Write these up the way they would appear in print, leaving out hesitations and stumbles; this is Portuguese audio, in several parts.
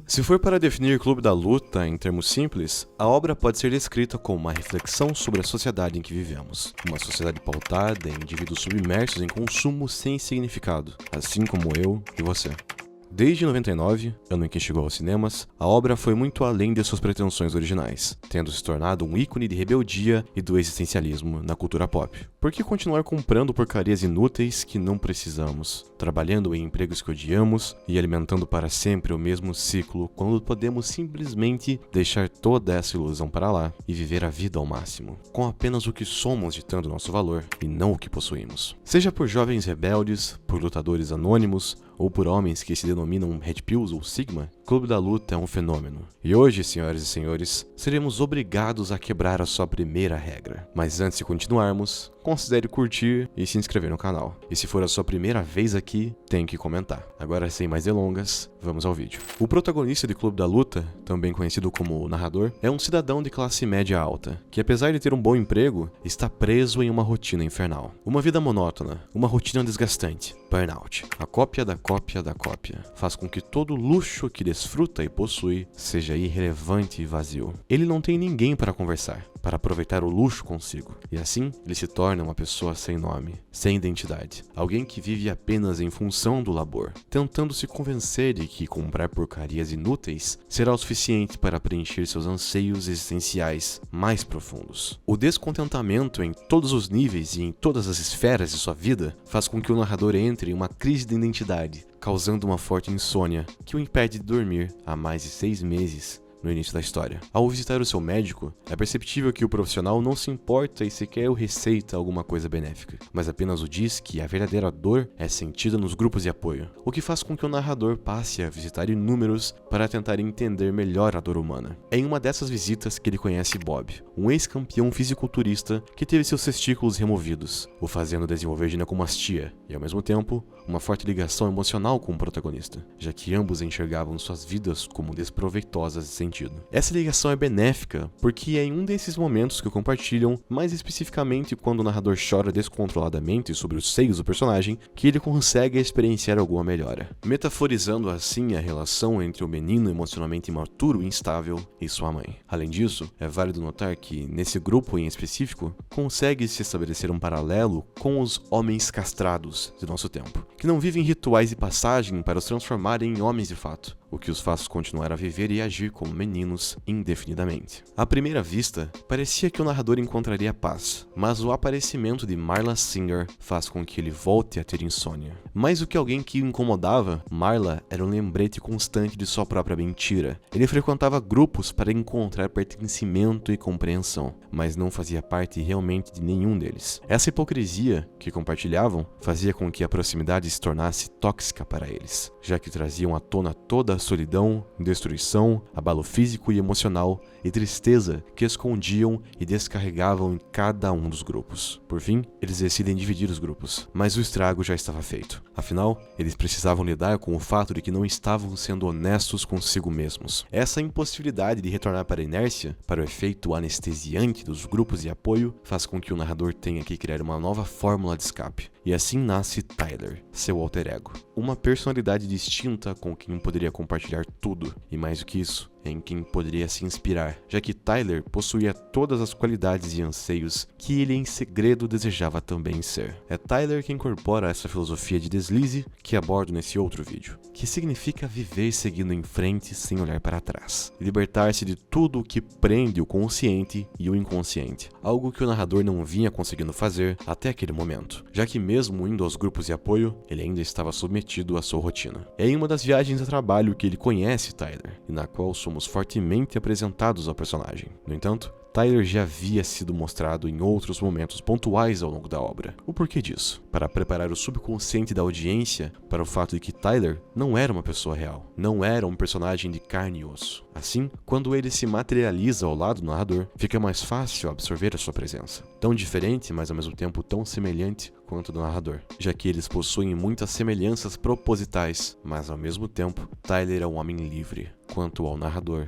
Se for para definir Clube da Luta em termos simples, a obra pode ser descrita como uma reflexão sobre a sociedade em que vivemos. Uma sociedade pautada em indivíduos submersos em consumo sem significado, assim como eu e você. Desde 99, ano em que chegou aos cinemas, a obra foi muito além de suas pretensões originais, tendo se tornado um ícone de rebeldia e do existencialismo na cultura pop. Por que continuar comprando porcarias inúteis que não precisamos, trabalhando em empregos que odiamos e alimentando para sempre o mesmo ciclo quando podemos simplesmente deixar toda essa ilusão para lá e viver a vida ao máximo, com apenas o que somos ditando nosso valor e não o que possuímos? Seja por jovens rebeldes, por lutadores anônimos, ou por homens que se denominam Red Pills ou Sigma, Clube da Luta é um fenômeno. E hoje, senhoras e senhores, seremos obrigados a quebrar a sua primeira regra. Mas antes de continuarmos, considere curtir e se inscrever no canal. E se for a sua primeira vez aqui, tem que comentar. Agora, sem mais delongas, vamos ao vídeo. O protagonista de Clube da Luta, também conhecido como o narrador, é um cidadão de classe média alta, que apesar de ter um bom emprego, está preso em uma rotina infernal. Uma vida monótona, uma rotina desgastante, burnout. A cópia da cópia da cópia faz com que todo luxo que desfruta e possui seja irrelevante e vazio. Ele não tem ninguém para conversar, para aproveitar o luxo consigo, e assim ele se torna uma pessoa sem nome, sem identidade, alguém que vive apenas em função do labor, tentando se convencer de que comprar porcarias inúteis será o suficiente para preencher seus anseios existenciais mais profundos. O descontentamento em todos os níveis e em todas as esferas de sua vida faz com que o narrador entre em uma crise de identidade, causando uma forte insônia que o impede de dormir há mais de 6 meses no início da história. Ao visitar o seu médico, é perceptível que o profissional não se importa e sequer o receita alguma coisa benéfica, mas apenas o diz que a verdadeira dor é sentida nos grupos de apoio, o que faz com que o narrador passe a visitar inúmeros para tentar entender melhor a dor humana. É em uma dessas visitas que ele conhece Bob, um ex-campeão fisiculturista que teve seus testículos removidos, o fazendo desenvolver ginecomastia e, ao mesmo tempo, uma forte ligação emocional com o protagonista, já que ambos enxergavam suas vidas como desproveitosas de sentido. Essa ligação é benéfica porque é em um desses momentos que compartilham, mais especificamente quando o narrador chora descontroladamente sobre os seios do personagem, que ele consegue experienciar alguma melhora, metaforizando assim a relação entre o menino emocionalmente imaturo e instável e sua mãe. Além disso, é válido notar que, nesse grupo em específico, consegue-se estabelecer um paralelo com os homens castrados de nosso tempo, que não vivem rituais de passagem para os transformarem em homens de fato, o que os faz continuar a viver e agir como meninos indefinidamente. À primeira vista, parecia que o narrador encontraria paz, mas o aparecimento de Marla Singer faz com que ele volte a ter insônia. Mais do que alguém que o incomodava, Marla era um lembrete constante de sua própria mentira. Ele frequentava grupos para encontrar pertencimento e compreensão, mas não fazia parte realmente de nenhum deles. Essa hipocrisia que compartilhavam fazia com que a proximidade se tornasse tóxica para eles, já que traziam à tona toda a solidão, destruição, abalo físico e emocional e tristeza que escondiam e descarregavam em cada um dos grupos. Por fim, eles decidem dividir os grupos, mas o estrago já estava feito. Afinal, eles precisavam lidar com o fato de que não estavam sendo honestos consigo mesmos. Essa impossibilidade de retornar para a inércia, para o efeito anestesiante dos grupos de apoio, faz com que o narrador tenha que criar uma nova fórmula de escape. E assim nasce Tyler, seu alter ego. Uma personalidade distinta com quem poderia compartilhar tudo, e mais do que isso, em quem poderia se inspirar, já que Tyler possuía todas as qualidades e anseios que ele em segredo desejava também ser. É Tyler que incorpora essa filosofia de deslize que abordo nesse outro vídeo, que significa viver seguindo em frente sem olhar para trás, libertar-se de tudo o que prende o consciente e o inconsciente, algo que o narrador não vinha conseguindo fazer até aquele momento, já que mesmo indo aos grupos de apoio, ele ainda estava submetido à sua rotina. É em uma das viagens a trabalho que ele conhece Tyler, e na qual somos fortemente apresentados ao personagem. No entanto, Tyler já havia sido mostrado em outros momentos pontuais ao longo da obra. O porquê disso? Para preparar o subconsciente da audiência para o fato de que Tyler não era uma pessoa real, não era um personagem de carne e osso. Assim, quando ele se materializa ao lado do narrador, fica mais fácil absorver a sua presença. Tão diferente, mas ao mesmo tempo tão semelhante quanto do narrador, já que eles possuem muitas semelhanças propositais, mas ao mesmo tempo, Tyler é um homem livre, quanto ao narrador,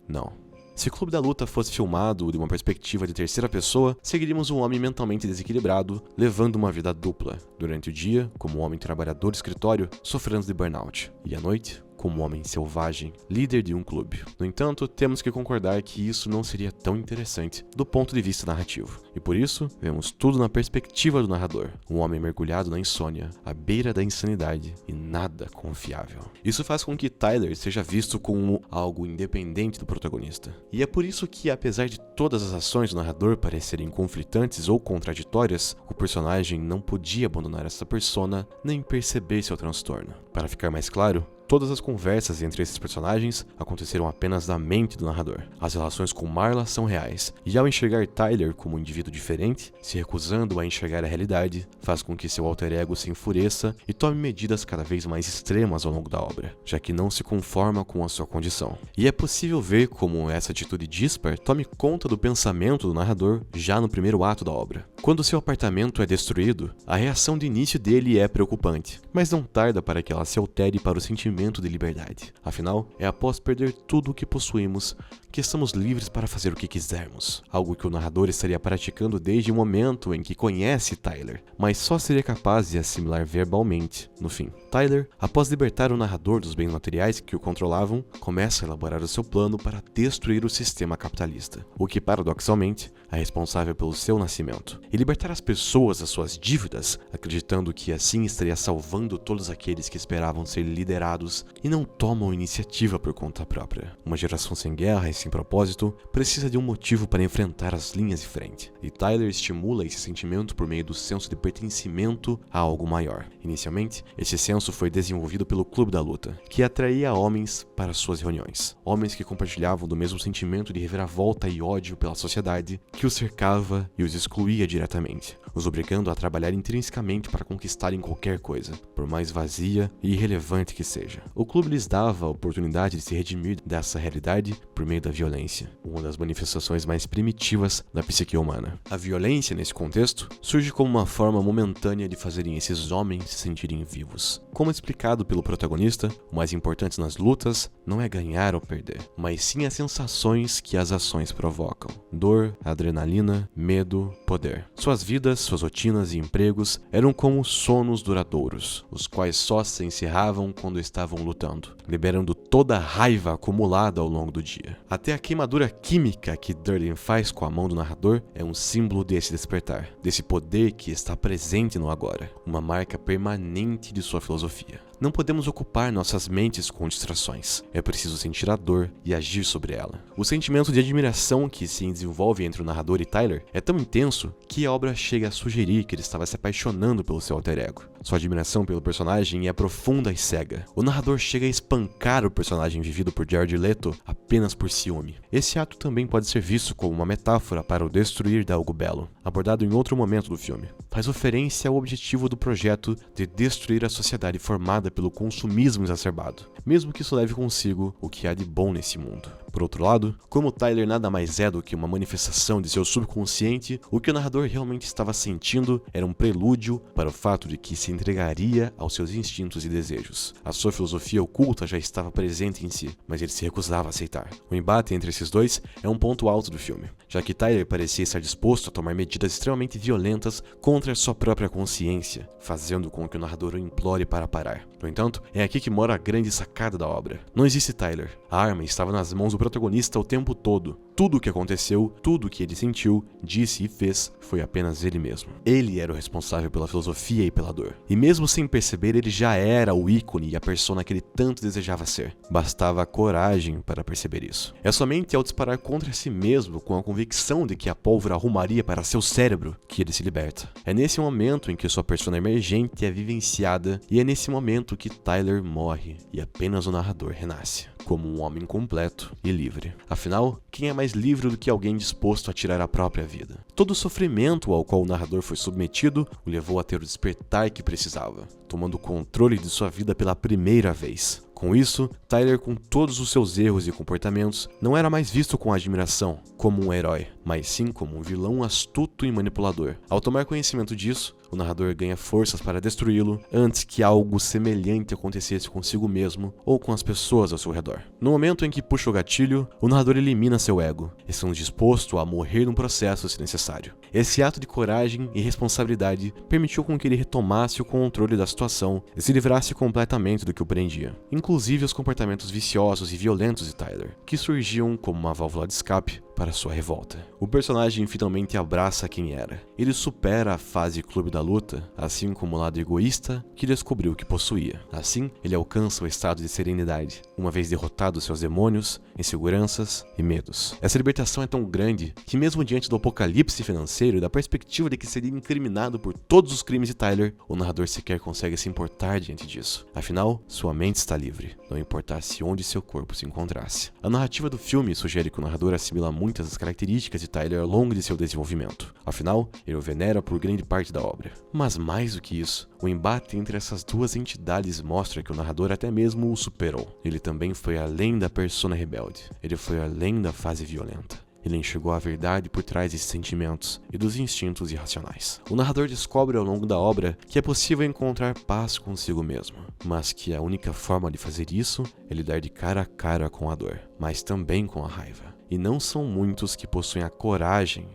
não. Se Clube da Luta fosse filmado de uma perspectiva de terceira pessoa, seguiríamos um homem mentalmente desequilibrado, levando uma vida dupla. Durante o dia, como um homem trabalhador de escritório, sofrendo de burnout. E à noite, como um homem selvagem, líder de um clube. No entanto, temos que concordar que isso não seria tão interessante do ponto de vista narrativo. E por isso, vemos tudo na perspectiva do narrador, um homem mergulhado na insônia, à beira da insanidade e nada confiável. Isso faz com que Tyler seja visto como algo independente do protagonista. E é por isso que, apesar de todas as ações do narrador parecerem conflitantes ou contraditórias, o personagem não podia abandonar essa persona nem perceber seu transtorno. Para ficar mais claro, todas as conversas entre esses personagens aconteceram apenas na mente do narrador. As relações com Marla são reais, e ao enxergar Tyler como um indivíduo diferente, se recusando a enxergar a realidade, faz com que seu alter ego se enfureça e tome medidas cada vez mais extremas ao longo da obra, já que não se conforma com a sua condição. E é possível ver como essa atitude díspar tome conta do pensamento do narrador já no primeiro ato da obra. Quando seu apartamento é destruído, a reação de início dele é preocupante, mas não tarda para que ela se altere para o sentimento de liberdade. Afinal, é após perder tudo o que possuímos que estamos livres para fazer o que quisermos, algo que o narrador estaria praticando desde o momento em que conhece Tyler, mas só seria capaz de assimilar verbalmente no fim. Tyler, após libertar o narrador dos bens materiais que o controlavam, começa a elaborar o seu plano para destruir o sistema capitalista, o que paradoxalmente é responsável pelo seu nascimento, e libertar as pessoas das suas dívidas, acreditando que assim estaria salvando todos aqueles que esperavam ser liderados e não tomam iniciativa por conta própria. Uma geração sem guerra e sem propósito precisa de um motivo para enfrentar as linhas de frente, e Tyler estimula esse sentimento por meio do senso de pertencimento a algo maior. Inicialmente, esse senso foi desenvolvido pelo Clube da Luta, que atraía homens para suas reuniões, homens que compartilhavam do mesmo sentimento de reviravolta e ódio pela sociedade que os cercava e os excluía diretamente, os obrigando a trabalhar intrinsecamente para conquistarem qualquer coisa, por mais vazia e irrelevante que seja. O clube lhes dava a oportunidade de se redimir dessa realidade por meio da violência, uma das manifestações mais primitivas da psique humana. A violência, nesse contexto, surge como uma forma momentânea de fazerem esses homens se sentirem vivos. Como explicado pelo protagonista, o mais importante nas lutas não é ganhar ou perder, mas sim as sensações que as ações provocam. Dor, adrenalina, medo, poder. Suas vidas, suas rotinas e empregos eram como sonos duradouros, os quais só se encerravam quando estavam lutando, liberando toda a raiva acumulada ao longo do dia. Até a queimadura química que Durden faz com a mão do narrador é um símbolo desse despertar, desse poder que está presente no agora, uma marca permanente de sua filosofia. Não podemos ocupar nossas mentes com distrações. É preciso sentir a dor e agir sobre ela. O sentimento de admiração que se desenvolve entre o narrador e Tyler é tão intenso que a obra chega a sugerir que ele estava se apaixonando pelo seu alter ego. Sua admiração pelo personagem é profunda e cega. O narrador chega a espancar o personagem vivido por Jared Leto apenas por ciúme. Esse ato também pode ser visto como uma metáfora para o destruir de algo belo, abordado em outro momento do filme. Faz referência ao objetivo do projeto de destruir a sociedade formada pelo consumismo exacerbado, mesmo que isso leve consigo o que há de bom nesse mundo. Por outro lado, como Tyler nada mais é do que uma manifestação de seu subconsciente, o que o narrador realmente estava sentindo era um prelúdio para o fato de que se entregaria aos seus instintos e desejos. A sua filosofia oculta já estava presente em si, mas ele se recusava a aceitar. O embate entre esses dois é um ponto alto do filme, já que Tyler parecia estar disposto a tomar medidas extremamente violentas contra sua própria consciência, fazendo com que o narrador o implore para parar. No entanto, é aqui que mora a grande sacada da obra. Não existe Tyler. A arma estava nas mãos do protagonista o tempo todo. Tudo o que aconteceu, tudo o que ele sentiu, disse e fez, foi apenas ele mesmo. Ele era o responsável pela filosofia e pela dor. E mesmo sem perceber, ele já era o ícone e a persona que ele tanto desejava ser. Bastava a coragem para perceber isso. É somente ao disparar contra si mesmo, com a convicção de que a pólvora arrumaria para seu cérebro, que ele se liberta. É nesse momento em que sua persona emergente é vivenciada, e é nesse momento que Tyler morre, e apenas o narrador renasce, como um homem completo e livre. Afinal, quem é mais livre do que alguém disposto a tirar a própria vida? Todo o sofrimento ao qual o narrador foi submetido o levou a ter o despertar que precisava, tomando o controle de sua vida pela primeira vez. Com isso, Tyler, com todos os seus erros e comportamentos, não era mais visto com admiração, como um herói, mas sim como um vilão astuto e manipulador. Ao tomar conhecimento disso, o narrador ganha forças para destruí-lo antes que algo semelhante acontecesse consigo mesmo ou com as pessoas ao seu redor. No momento em que puxa o gatilho, o narrador elimina seu ego, estando disposto a morrer no processo se necessário. Esse ato de coragem e responsabilidade permitiu com que ele retomasse o controle da situação e se livrasse completamente do que o prendia, inclusive os comportamentos viciosos e violentos de Tyler, que surgiam como uma válvula de escape para sua revolta. O personagem finalmente abraça quem era. Ele supera a fase clube da luta, assim como o lado egoísta que descobriu que possuía. Assim, ele alcança o estado de serenidade, uma vez derrotados seus demônios, inseguranças e medos. Essa libertação é tão grande que, mesmo diante do apocalipse financeiro e da perspectiva de que seria incriminado por todos os crimes de Tyler, o narrador sequer consegue se importar diante disso. Afinal, sua mente está livre, não importasse onde seu corpo se encontrasse. A narrativa do filme sugere que o narrador assimila muitas das características de Tyler ao longo de seu desenvolvimento. Afinal, ele o venera por grande parte da obra. Mas mais do que isso, o embate entre essas duas entidades mostra que o narrador até mesmo o superou. Ele também foi além da persona rebelde. Ele foi além da fase violenta. Ele enxergou a verdade por trás desses sentimentos e dos instintos irracionais. O narrador descobre ao longo da obra que é possível encontrar paz consigo mesmo, mas que a única forma de fazer isso é lidar de cara a cara com a dor, mas também com a raiva. E não são muitos que possuem a coragem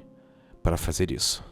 para fazer isso.